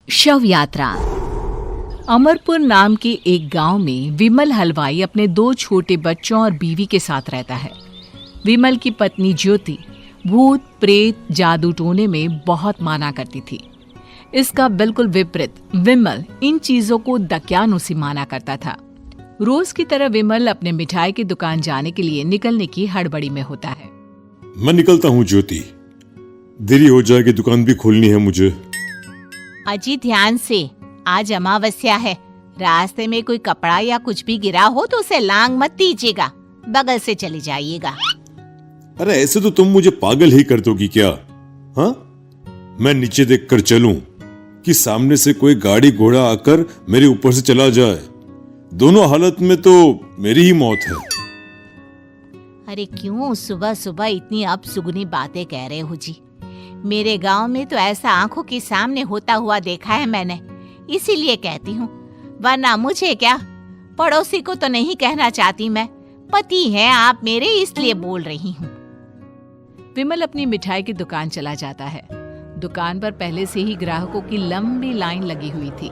शव यात्रा। अमरपुर नाम के एक गांव में विमल हलवाई अपने 2 छोटे बच्चों और बीवी के साथ रहता है। विमल की पत्नी ज्योति भूत प्रेत जादू टोने में बहुत माना करती थी। इसका बिल्कुल विपरीत विमल इन चीजों को दक्यानुसी माना करता था। रोज की तरह विमल अपने मिठाई की दुकान जाने के लिए निकलने की हड़बड़ी में होता है। मैं निकलता हूँ ज्योति, देरी हो जाएगी, दुकान भी खोलनी है मुझे। अजी ध्यान से, आज अमावस्या है। रास्ते में कोई कपड़ा या कुछ भी गिरा हो तो उसे लांग मत दीजिएगा, बगल से चले जाइएगा। अरे ऐसे तो तुम मुझे पागल ही कर दोगी क्या? हाँ, मैं नीचे देखकर चलूं कि सामने से कोई गाड़ी घोड़ा आकर मेरे ऊपर से चला जाए? दोनों हालत में तो मेरी ही मौत है। अरे क्यों सुबह सुबह इतनी अपसुगनी बातें कह रहे हो जी? मेरे गांव में तो ऐसा आंखों के सामने होता हुआ देखा है मैंने, इसीलिए कहती हूँ, वरना मुझे क्या, पड़ोसी को तो नहीं कहना चाहती मैं। पति हैं आप मेरे, इसलिए बोल रही हूँ। विमल अपनी मिठाई की दुकान चला जाता है। दुकान पर पहले से ही ग्राहकों की लंबी लाइन लगी हुई थी।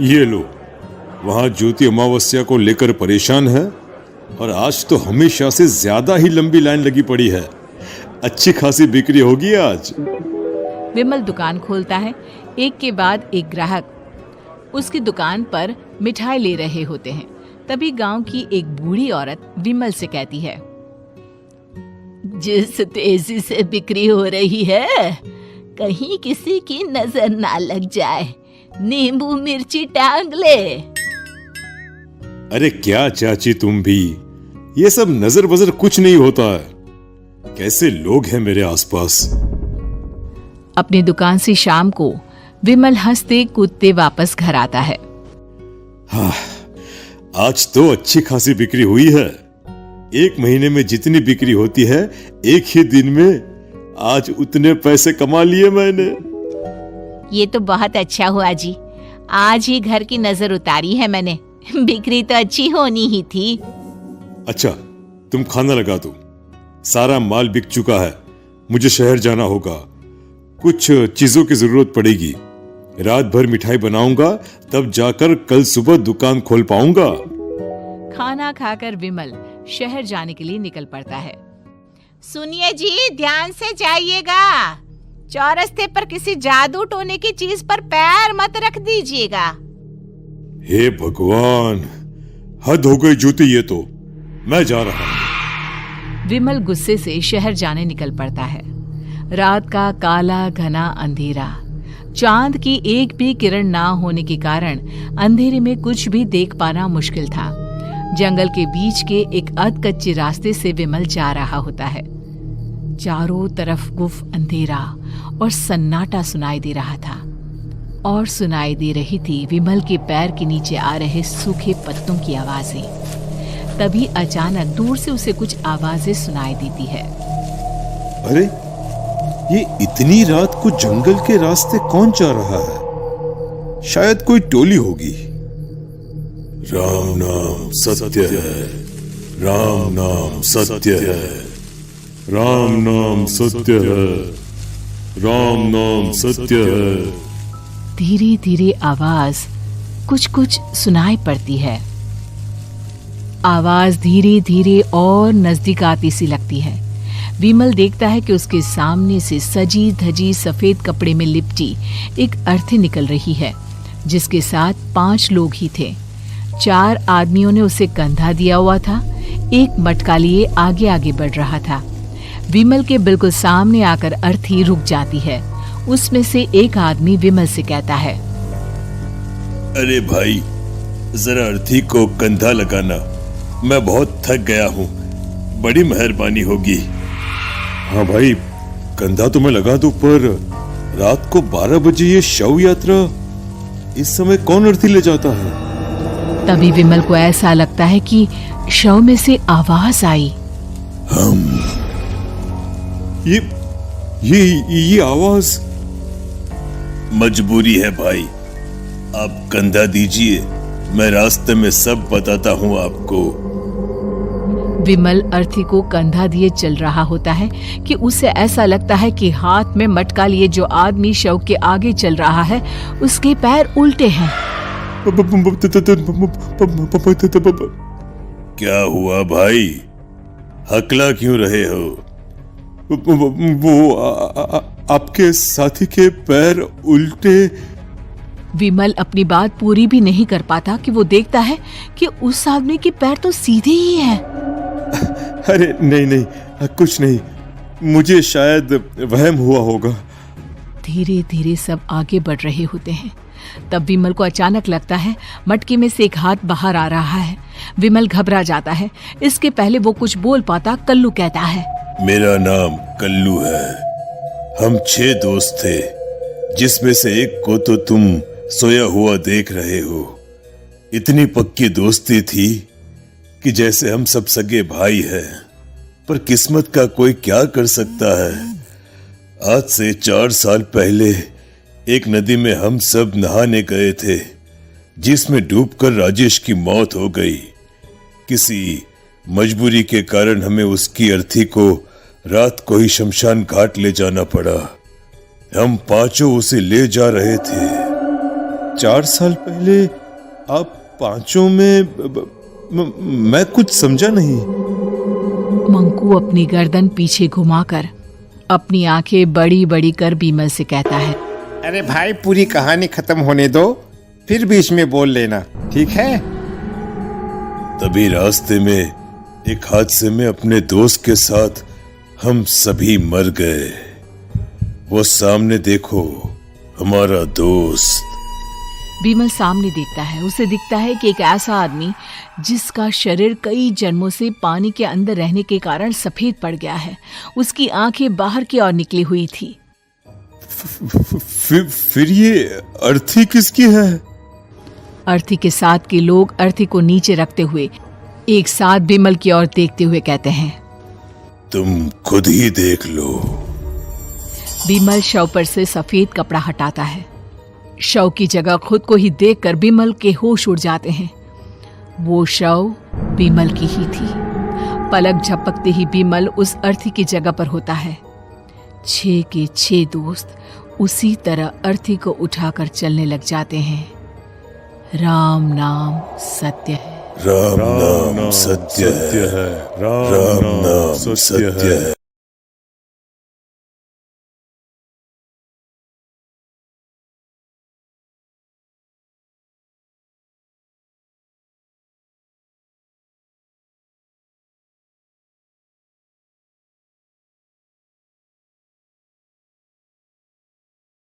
ये लो, वहाँ ज्योति अमावस्या को लेकर परेशान है और आज तो हमेशा से ज्यादा ही लंबी लाइन लगी पड़ी है। अच्छी खासी बिक्री होगी आज। विमल दुकान खोलता है। एक के बाद एक ग्राहक उसकी दुकान पर मिठाई ले रहे होते हैं। तभी गांव की एक बूढ़ी औरत विमल से कहती है, जिस तेजी से बिक्री हो रही है, कहीं किसी की नजर ना लग जाए, नींबू मिर्ची टांग ले। अरे क्या चाची तुम भी, ये सब नजर बजर कुछ नहीं होता है। कैसे लोग हैं मेरे आसपास। अपनी दुकान से शाम को विमल हंसते कूदते वापस घर आता है। हाँ, आज तो अच्छी खासी बिक्री हुई है। एक महीने में जितनी बिक्री होती है, एक ही दिन में आज उतने पैसे कमा लिए मैंने। ये तो बहुत अच्छा हुआ जी, आज ही घर की नजर उतारी है मैंने। बिक्री तो अच्छी होनी ही थी। अच्छा, तुम खाना लगा दो, सारा माल बिक चुका है। मुझे शहर जाना होगा, कुछ चीजों की जरूरत पड़ेगी। रात भर मिठाई बनाऊंगा, तब जाकर कल सुबह दुकान खोल पाऊंगा। खाना खाकर विमल शहर जाने के लिए निकल पड़ता है। सुनिए जी, ध्यान से जाइएगा। चौरस्ते पर किसी जादू टोने की चीज पर पैर मत रख दीजिएगा। हे भगवान, हद हो गई ज्योति, ये तो मैं जा रहा हूं। विमल गुस्से से शहर जाने निकल पड़ता है। रात का काला घना अंधेरा, चांद की एक भी किरण ना होने के कारण अंधेरे में कुछ भी देख पाना मुश्किल था। जंगल के बीच के एक अधकच्चे रास्ते से विमल जा रहा होता है। चारों तरफ गुफ अंधेरा और सन्नाटा सुनाई दे रहा था, और सुनाई दे रही थी विमल के पैर के नीचे आ रहे सूखे पत्तों की आवाजें। तभी अचानक दूर से उसे कुछ आवाजें सुनाई देती है। अरे, ये इतनी रात को जंगल के रास्ते कौन जा रहा है? शायद कोई टोली होगी। राम नाम सत्य है, राम नाम सत्य है, राम नाम सत्य है, राम नाम सत्य है। धीरे धीरे आवाज कुछ कुछ सुनाई पड़ती है। आवाज धीरे धीरे और नजदीक आती सी लगती है। विमल देखता है कि उसके सामने से सजी धजी सफेद कपड़े में लिपटी एक अर्थी निकल रही है, जिसके साथ 5 लोग ही थे। 4 आदमियों ने उसे कंधा दिया हुआ था। एक मटका लिए आगे आगे बढ़ रहा था। विमल के बिल्कुल सामने आकर अर्थी रुक जाती है। उसमें से एक आदमी विमल से कहता है, अरे भाई, जरा अर्थी को कंधा लगाना, मैं बहुत थक गया हूँ, बड़ी मेहरबानी होगी। हाँ भाई, कंधा तो मैं लगा दूं, पर रात को 12 बजे ये शव यात्रा, इस समय कौन अर्थी ले जाता है? तभी विमल को ऐसा लगता है कि शव में से आवाज आई, ये आवाज। मजबूरी है भाई, आप कंधा दीजिए, मैं रास्ते में सब बताता हूँ आपको। विमल अर्थी को कंधा दिए चल रहा होता है कि उसे ऐसा लगता है कि हाथ में मटका लिए जो आदमी शव के आगे चल रहा है उसके पैर उल्टे हैं। क्या हुआ भाई, हकला क्यों रहे हो? वो आपके साथी के पैर उल्टे। विमल अपनी बात पूरी भी नहीं कर पाता कि वो देखता है कि उस आदमी के पैर तो सीधे ही हैं। अरे नहीं, कुछ नहीं, मुझे शायद वहम हुआ होगा। धीरे धीरे सब आगे बढ़ रहे होते हैं। तब विमल को अचानक लगता है मटके में से एक हाथ बाहर आ रहा है। विमल घबरा जाता है। इसके पहले वो कुछ बोल पाता, कल्लू कहता है, मेरा नाम कल्लू है। हम 6 दोस्त थे, जिसमें से एक को तो तुम सोया हुआ देख रहे हो। इतनी पक्की दोस्ती थी कि जैसे हम सब सगे भाई हैं। पर किस्मत का कोई क्या कर सकता है। आज से 4 साल पहले एक नदी में हम सब नहाने गए थे, जिसमें डूबकर राजेश की मौत हो गई। किसी मजबूरी के कारण हमें उसकी अर्थी को रात को ही शमशान घाट ले जाना पड़ा। हम 5 उसे ले जा रहे थे। 4 साल पहले आप 5 में मैं कुछ समझा नहीं। मंकू अपनी गर्दन पीछे घुमाकर अपनी आंखें बड़ी बड़ी कर विमल से कहता है, अरे भाई, पूरी कहानी खत्म होने दो, फिर बीच में बोल लेना, ठीक है? तभी रास्ते में एक हादसे में अपने दोस्त के साथ हम सभी मर गए। वो सामने देखो, हमारा दोस्त। विमल सामने देखता है। उसे दिखता है कि एक ऐसा आदमी जिसका शरीर कई जन्मों से पानी के अंदर रहने के कारण सफेद पड़ गया है। उसकी आंखें बाहर की ओर निकली हुई थी। फिर ये अर्थी किसकी है? अर्थी के साथ के लोग अर्थी को नीचे रखते हुए एक साथ विमल की ओर देखते हुए कहते हैं, तुम खुद ही देख लो। विमल शव पर से सफेद कपड़ा हटाता है। शव की जगह खुद को ही देखकर विमल के होश उड़ जाते हैं। वो शव विमल की ही थी। पलक झपकते ही विमल उस अर्थी की जगह पर होता है। 6 के 6 दोस्त उसी तरह अर्थी को उठाकर चलने लग जाते हैं। राम नाम सत्य है। राम नाम सत्य है। राम नाम सत्य है।